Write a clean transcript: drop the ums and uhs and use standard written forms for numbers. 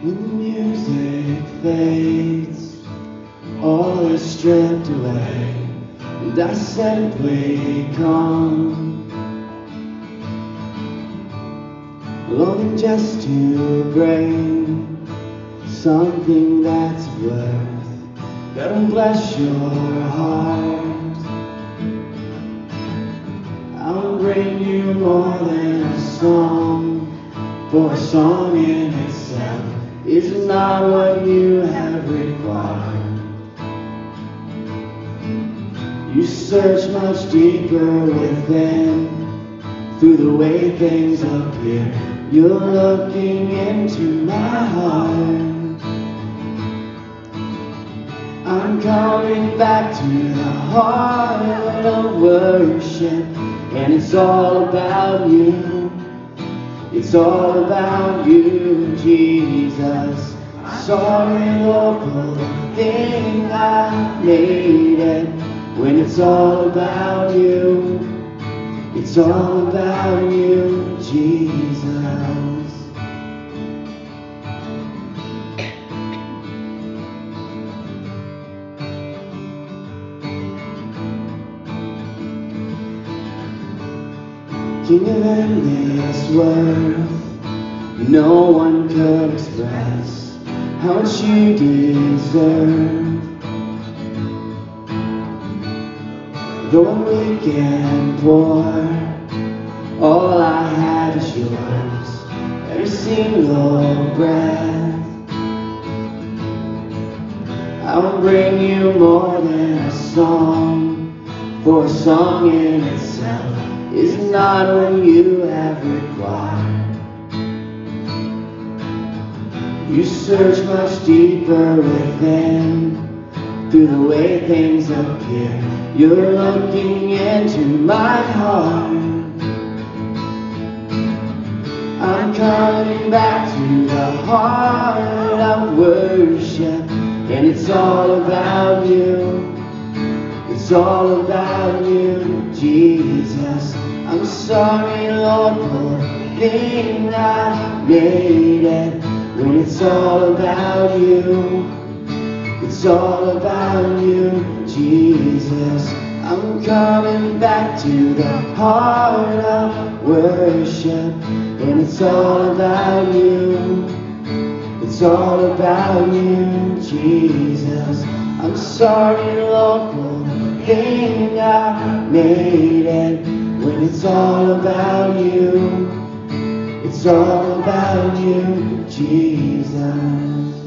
When the music fades, all is stripped away, and I simply come, longing just to bring something that's worth, that'll bless your heart. I'll bring you more than a song, for a song in itself is not what you have required. You search much deeper within, through the way things appear. You're looking into my heart. I'm coming back to the heart of worship, and it's all about you. It's all about you, Jesus. Sorry, local thing, I made it. When it's all about you, it's all about you, Jesus. King of endless worth, no one could express how much you deserve. Though I'm weak and poor, all I have is yours, every single breath. I will bring you more than a song, for a song in itself is not what you have required. You search much deeper within, through the way things appear. You're looking into my heart. I'm coming back to the heart of worship, and it's all about you. It's all about you, Jesus. I'm sorry, Lord, for the thing I made it. When it's all about you, it's all about you, Jesus. I'm coming back to the heart of worship, and it's all about you. It's all about you, Jesus. I'm sorry, Lord, for the thing I made it. When it's all about you, it's all about you, Jesus.